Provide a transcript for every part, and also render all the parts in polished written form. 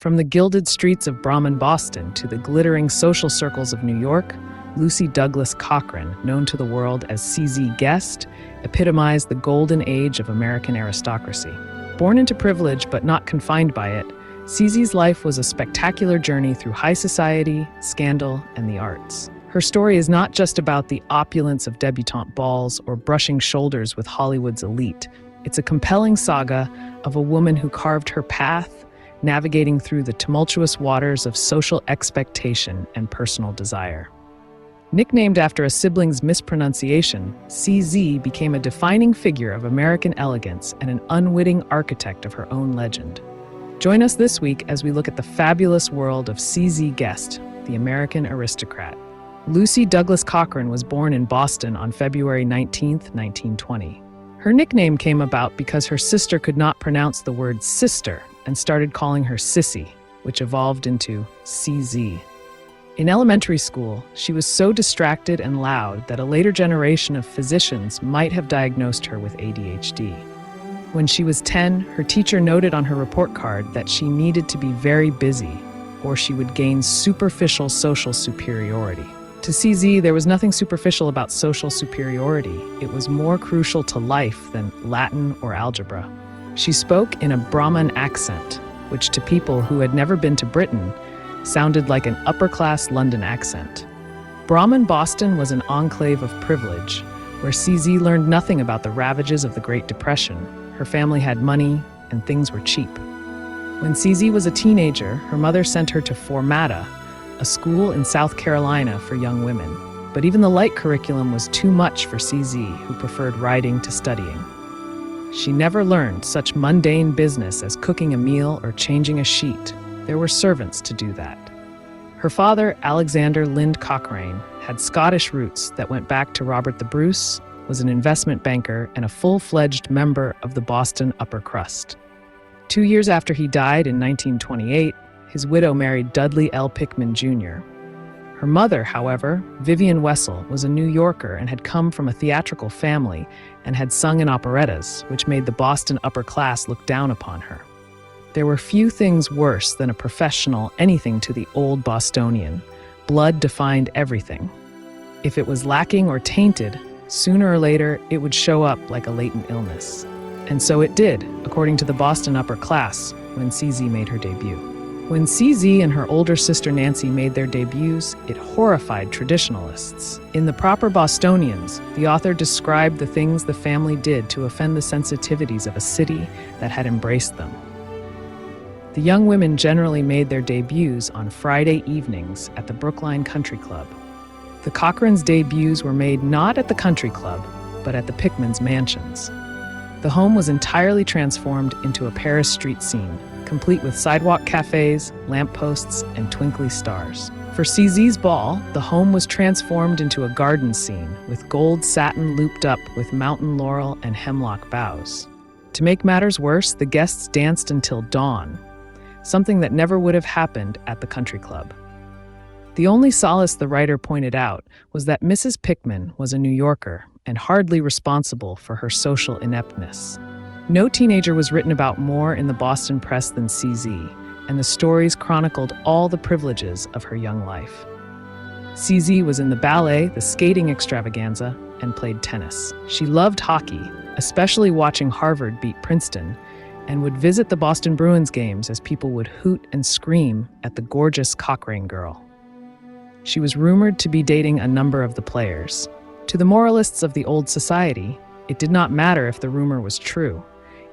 From the gilded streets of Brahmin Boston to the glittering social circles of New York, Lucy Douglas Cochran, known to the world as CZ Guest, epitomized the golden age of American aristocracy. Born into privilege but not confined by it, CZ's life was a spectacular journey through high society, scandal, and the arts. Her story is not just about the opulence of debutante balls or brushing shoulders with Hollywood's elite. It's a compelling saga of a woman who carved her path, navigating through the tumultuous waters of social expectation and personal desire. Nicknamed after a sibling's mispronunciation, CZ became a defining figure of American elegance and an unwitting architect of her own legend. Join us this week as we look at the fabulous world of CZ Guest, the American aristocrat. Lucy Douglas Cochran was born in Boston on February 19, 1920. Her nickname came about because her sister could not pronounce the word sister and started calling her Sissy, which evolved into CZ. In elementary school, she was so distracted and loud that a later generation of physicians might have diagnosed her with ADHD. When she was 10, her teacher noted on her report card that she needed to be very busy, or she would gain superficial social superiority. To CZ, there was nothing superficial about social superiority. It was more crucial to life than Latin or algebra. She spoke in a Brahmin accent, which to people who had never been to Britain sounded like an upper-class London accent. Brahmin Boston was an enclave of privilege, where CZ learned nothing about the ravages of the Great Depression. Her family had money, and things were cheap. When CZ was a teenager, her mother sent her to Formata, a school in South Carolina for young women. But even the light curriculum was too much for CZ, who preferred writing to studying. She never learned such mundane business as cooking a meal or changing a sheet. There were servants to do that. Her father, Alexander Lind Cochrane, had Scottish roots that went back to Robert the Bruce, was an investment banker and a full-fledged member of the Boston upper crust. 2 years after he died in 1928, his widow married Dudley L. Pickman Jr. Her mother, however, Vivian Wessel, was a New Yorker and had come from a theatrical family and had sung in operettas, which made the Boston upper class look down upon her. There were few things worse than a professional anything to the old Bostonian. Blood defined everything. If it was lacking or tainted, sooner or later it would show up like a latent illness. And so it did, according to the Boston upper class, when CZ made her debut. When CZ and her older sister Nancy made their debuts, it horrified traditionalists. In The Proper Bostonians, the author described the things the family did to offend the sensitivities of a city that had embraced them. The young women generally made their debuts on Friday evenings at the Brookline Country Club. The Cochrans' debuts were made not at the country club, but at the Pickmans' mansions. The home was entirely transformed into a Paris street scene, complete with sidewalk cafes, lampposts, and twinkly stars. For CZ's ball, the home was transformed into a garden scene with gold satin looped up with mountain laurel and hemlock boughs. To make matters worse, the guests danced until dawn, something that never would have happened at the country club. The only solace the writer pointed out was that Mrs. Pickman was a New Yorker and hardly responsible for her social ineptness. No teenager was written about more in the Boston press than CZ, and the stories chronicled all the privileges of her young life. CZ was in the ballet, the skating extravaganza, and played tennis. She loved hockey, especially watching Harvard beat Princeton, and would visit the Boston Bruins games as people would hoot and scream at the gorgeous Cochrane girl. She was rumored to be dating a number of the players. To the moralists of the old society, it did not matter if the rumor was true.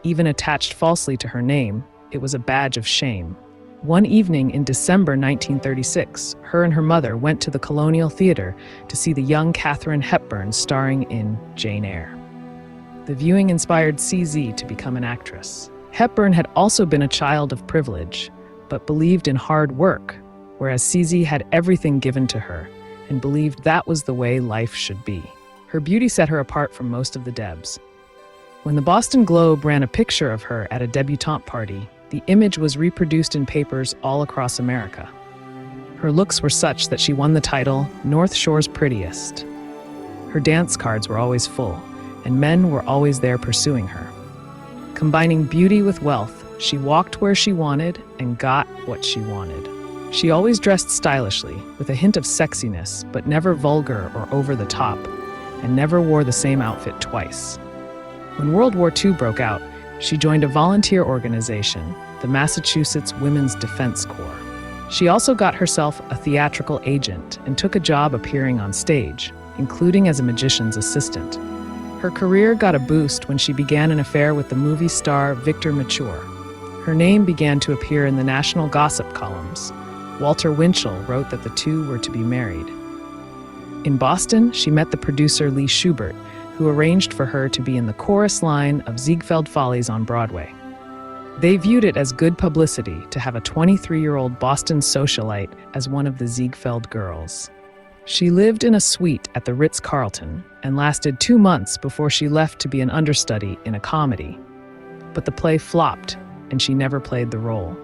Even attached falsely to her name, it was a badge of shame. One evening in December 1936, her and her mother went to the Colonial Theater to see the young Katharine Hepburn starring in Jane Eyre. The viewing inspired CZ to become an actress. Hepburn had also been a child of privilege, but believed in hard work, whereas CZ had everything given to her and believed that was the way life should be. Her beauty set her apart from most of the Debs. When the Boston Globe ran a picture of her at a debutante party, the image was reproduced in papers all across America. Her looks were such that she won the title North Shore's Prettiest. Her dance cards were always full, and men were always there pursuing her. Combining beauty with wealth, She walked where she wanted and got what she wanted. She always dressed stylishly, with a hint of sexiness, but never vulgar or over the top, and never wore the same outfit twice. When World War II broke out, she joined a volunteer organization, the Massachusetts Women's Defense Corps. She also got herself a theatrical agent and took a job appearing on stage, including as a magician's assistant. Her career got a boost when she began an affair with the movie star Victor Mature. Her name began to appear in the national gossip columns. Walter Winchell wrote that the two were to be married. In Boston, she met the producer Lee Schubert, who arranged for her to be in the chorus line of Ziegfeld Follies on Broadway. They viewed it as good publicity to have a 23-year-old Boston socialite as one of the Ziegfeld girls. She lived in a suite at the Ritz-Carlton and lasted 2 months before she left to be an understudy in a comedy. But the play flopped, and she never played the role.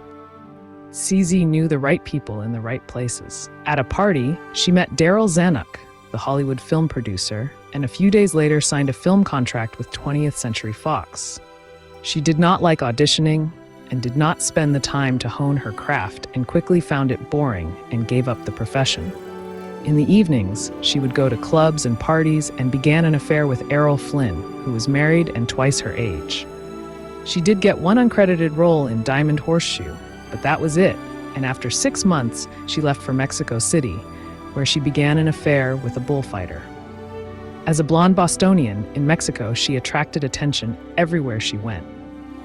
CZ knew the right people in the right places. At a party, she met Darryl Zanuck, the Hollywood film producer, and a few days later signed a film contract with 20th Century Fox. She did not like auditioning and did not spend the time to hone her craft and quickly found it boring and gave up the profession. In the evenings, she would go to clubs and parties and began an affair with Errol Flynn, who was married and twice her age. She did get one uncredited role in Diamond Horseshoe, but that was it, and after 6 months, she left for Mexico City, where she began an affair with a bullfighter. As a blonde Bostonian, in Mexico, she attracted attention everywhere she went.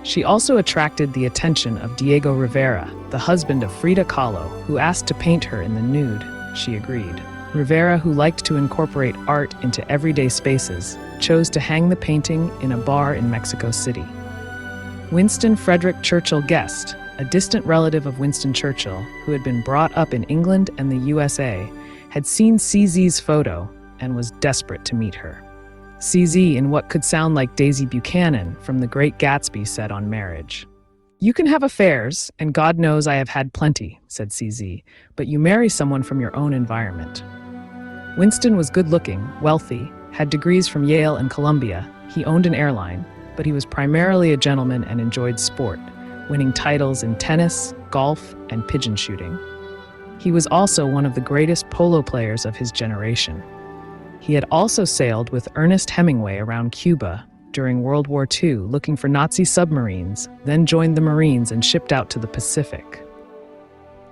She also attracted the attention of Diego Rivera, the husband of Frida Kahlo, who asked to paint her in the nude. She agreed. Rivera, who liked to incorporate art into everyday spaces, chose to hang the painting in a bar in Mexico City. Winston Frederick Churchill Guest, a distant relative of Winston Churchill, who had been brought up in England and the USA, had seen CZ's photo and was desperate to meet her. CZ, in what could sound like Daisy Buchanan from The Great Gatsby, said on marriage, "You can have affairs, and God knows I have had plenty," said CZ, "but you marry someone from your own environment." Winston was good-looking, wealthy, had degrees from Yale and Columbia. He owned an airline, but he was primarily a gentleman and enjoyed sport, winning titles in tennis, golf, and pigeon shooting. He was also one of the greatest polo players of his generation. He had also sailed with Ernest Hemingway around Cuba during World War II looking for Nazi submarines, then joined the Marines and shipped out to the Pacific.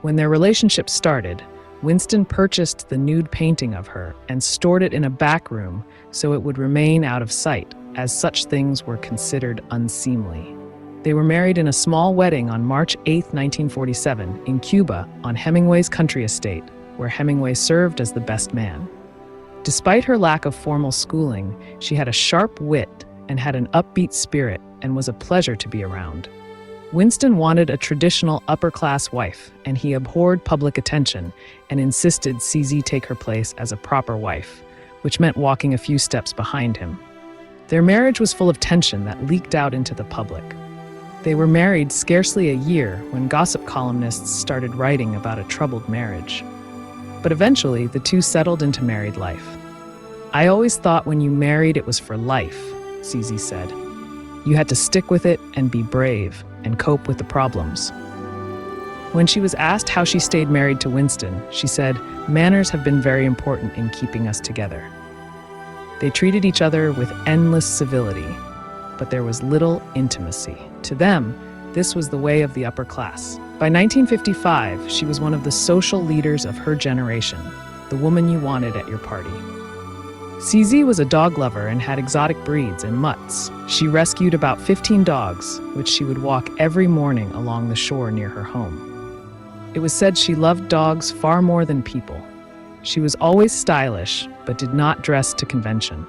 When their relationship started, Winston purchased the nude painting of her and stored it in a back room so it would remain out of sight, as such things were considered unseemly. They were married in a small wedding on March 8, 1947, in Cuba on Hemingway's country estate, where Hemingway served as the best man. Despite her lack of formal schooling, she had a sharp wit and had an upbeat spirit and was a pleasure to be around. Winston wanted a traditional upper-class wife, and he abhorred public attention and insisted CZ take her place as a proper wife, which meant walking a few steps behind him. Their marriage was full of tension that leaked out into the public. They were married scarcely a year when gossip columnists started writing about a troubled marriage. But eventually, the two settled into married life. "I always thought when you married it was for life," CZ said. "You had to stick with it and be brave and cope with the problems." When she was asked how she stayed married to Winston, she said, "Manners have been very important in keeping us together." They treated each other with endless civility, but there was little intimacy. To them, this was the way of the upper class. By 1955, she was one of the social leaders of her generation, the woman you wanted at your party. CZ was a dog lover and had exotic breeds and mutts. She rescued about 15 dogs, which she would walk every morning along the shore near her home. It was said she loved dogs far more than people. She was always stylish, but did not dress to convention.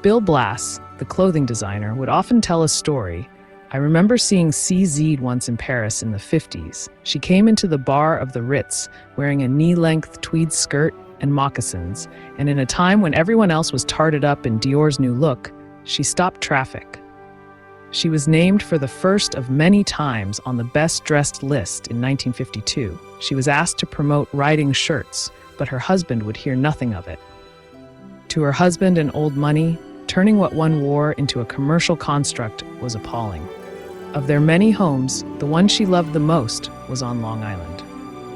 Bill Blass, the clothing designer, would often tell a story. "I remember seeing CZ once in Paris in the 50s. She came into the bar of the Ritz wearing a knee-length tweed skirt and moccasins, and in a time when everyone else was tarted up in Dior's new look, she stopped traffic. She was named for the first of many times on the best-dressed list in 1952. She was asked to promote riding shirts, but her husband would hear nothing of it. To her husband and old money, turning what one wore into a commercial construct was appalling. Of their many homes, the one she loved the most was on Long Island.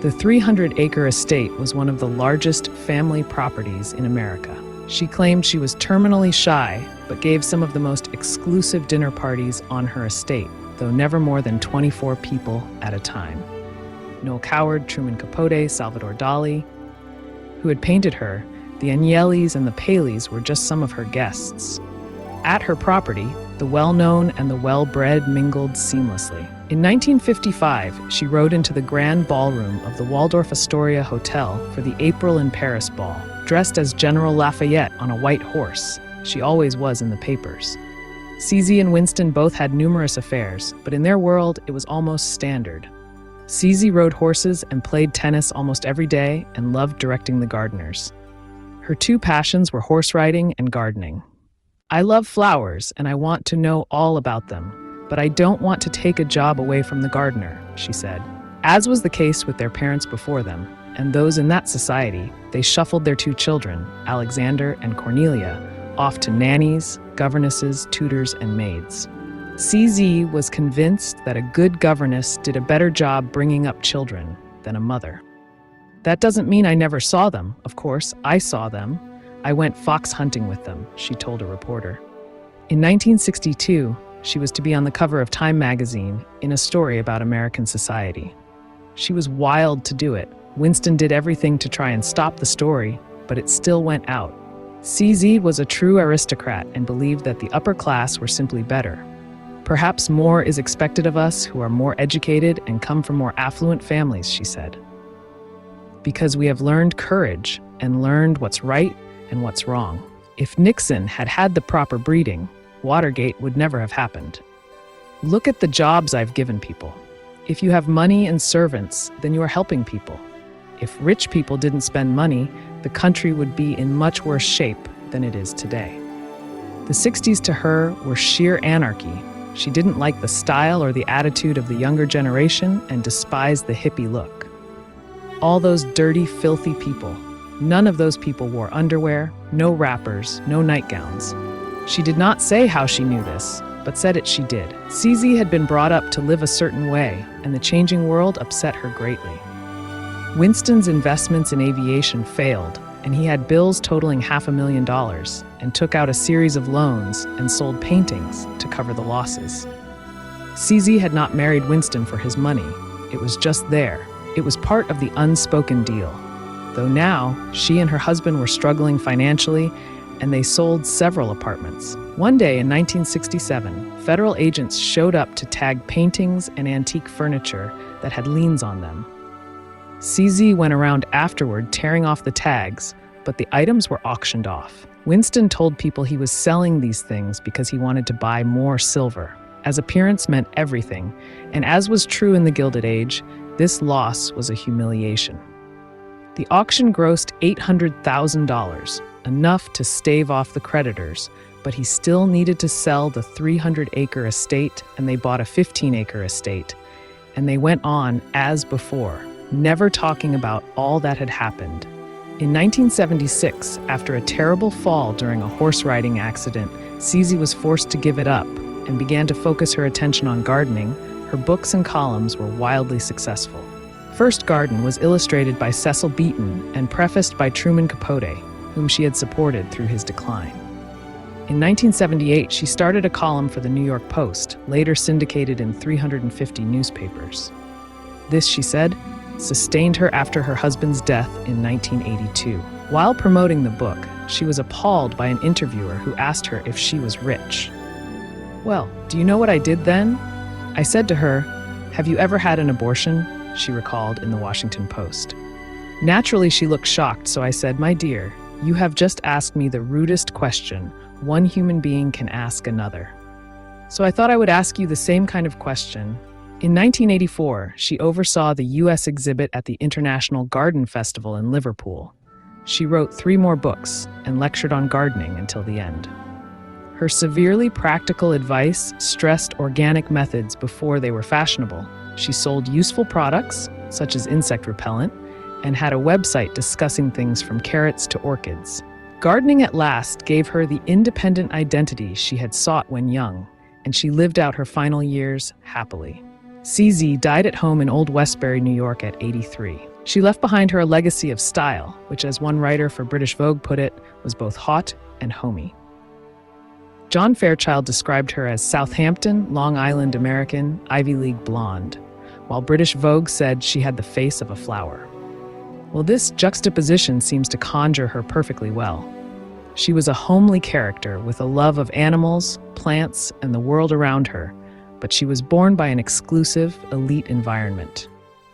The 300-acre estate was one of the largest family properties in America. She claimed she was terminally shy, but gave some of the most exclusive dinner parties on her estate, though never more than 24 people at a time. Noel Coward, Truman Capote, Salvador Dalí, who had painted her, the Agnellis and the Paleys were just some of her guests. At her property, the well-known and the well-bred mingled seamlessly. In 1955, she rode into the grand ballroom of the Waldorf Astoria Hotel for the April in Paris ball, dressed as General Lafayette on a white horse. She always was in the papers. CZ and Winston both had numerous affairs, but in their world, it was almost standard. CZ rode horses and played tennis almost every day and loved directing the gardeners. Her two passions were horse riding and gardening. I love flowers and I want to know all about them, but I don't want to take a job away from the gardener, she said. As was the case with their parents before them, and those in that society, they shuffled their two children, Alexander and Cornelia, off to nannies, governesses, tutors, and maids. CZ was convinced that a good governess did a better job bringing up children than a mother. That doesn't mean I never saw them. Of course, I saw them. I went fox hunting with them, she told a reporter. In 1962, she was to be on the cover of Time magazine in a story about American society. She was wild to do it. Winston did everything to try and stop the story, but it still went out. CZ was a true aristocrat and believed that the upper class were simply better. Perhaps more is expected of us who are more educated and come from more affluent families, she said. Because we have learned courage and learned what's right and what's wrong. If Nixon had had the proper breeding, Watergate would never have happened. Look at the jobs I've given people. If you have money and servants, then you are helping people. If rich people didn't spend money, the country would be in much worse shape than it is today. The 60s to her were sheer anarchy. She didn't like the style or the attitude of the younger generation and despised the hippie look. All those dirty, filthy people. None of those people wore underwear, no wrappers, no nightgowns. She did not say how she knew this, but said it she did. CZ had been brought up to live a certain way, and the changing world upset her greatly. Winston's investments in aviation failed, and he had bills totaling $500,000 and took out a series of loans and sold paintings to cover the losses. CZ had not married Winston for his money. It was just there. It was part of the unspoken deal. Though now, she and her husband were struggling financially, and they sold several apartments. One day in 1967, federal agents showed up to tag paintings and antique furniture that had liens on them. CZ went around afterward tearing off the tags, but the items were auctioned off. Winston told people he was selling these things because he wanted to buy more silver, as appearance meant everything, and as was true in the Gilded Age, this loss was a humiliation. The auction grossed $800,000, enough to stave off the creditors, but he still needed to sell the 300-acre estate, and they bought a 15-acre estate, and they went on as before, never talking about all that had happened. In 1976, after a terrible fall during a horse riding accident, CZ was forced to give it up and began to focus her attention on gardening. Her books and columns were wildly successful. First Garden was illustrated by Cecil Beaton and prefaced by Truman Capote, whom she had supported through his decline. In 1978, she started a column for the New York Post, later syndicated in 350 newspapers. This, she said, sustained her after her husband's death in 1982. While promoting the book, she was appalled by an interviewer who asked her if she was rich. "Well, do you know what I did then? I said to her, 'Have you ever had an abortion?'" she recalled in the Washington Post. Naturally, she looked shocked, so I said, "My dear, you have just asked me the rudest question one human being can ask another. So I thought I would ask you the same kind of question." In 1984, she oversaw the U.S. exhibit at the International Garden Festival in Liverpool. She wrote 3 more books and lectured on gardening until the end. Her severely practical advice stressed organic methods before they were fashionable. She sold useful products, such as insect repellent, and had a website discussing things from carrots to orchids. Gardening at last gave her the independent identity she had sought when young, and she lived out her final years happily. CZ died at home in Old Westbury, New York at 83. She left behind her a legacy of style, which, as one writer for British Vogue put it, was both hot and homey. John Fairchild described her as Southampton, Long Island American, Ivy League blonde, while British Vogue said she had the face of a flower. Well, this juxtaposition seems to conjure her perfectly well. She was a homely character with a love of animals, plants, and the world around her, but she was born by an exclusive, elite environment.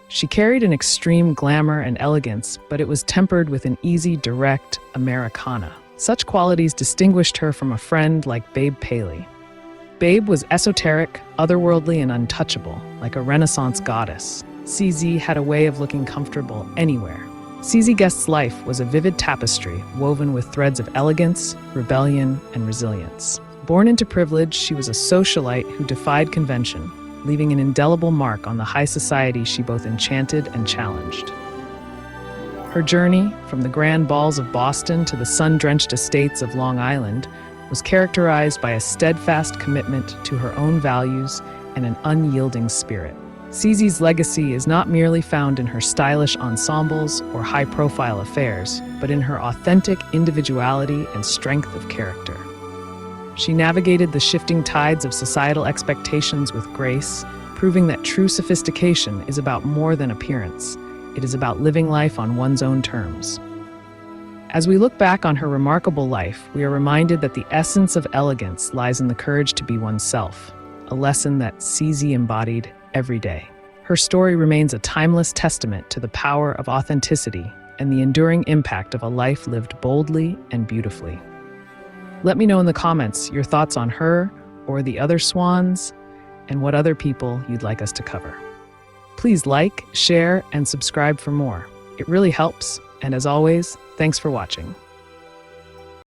She carried an extreme glamour and elegance, but it was tempered with an easy, direct Americana. Such qualities distinguished her from a friend like Babe Paley. Babe was esoteric, otherworldly, and untouchable, like a Renaissance goddess. CZ had a way of looking comfortable anywhere. CZ Guest's life was a vivid tapestry woven with threads of elegance, rebellion, and resilience. Born into privilege, she was a socialite who defied convention, leaving an indelible mark on the high society she both enchanted and challenged. Her journey, from the grand balls of Boston to the sun-drenched estates of Long Island, was characterized by a steadfast commitment to her own values and an unyielding spirit. CZ's legacy is not merely found in her stylish ensembles or high-profile affairs, but in her authentic individuality and strength of character. She navigated the shifting tides of societal expectations with grace, proving that true sophistication is about more than appearance. It is about living life on one's own terms. As we look back on her remarkable life, we are reminded that the essence of elegance lies in the courage to be oneself, a lesson that CZ embodied every day. Her story remains a timeless testament to the power of authenticity and the enduring impact of a life lived boldly and beautifully. Let me know in the comments your thoughts on her or the other Swans and what other people you'd like us to cover. Please like, share, and subscribe for more. It really helps. And as always, thanks for watching.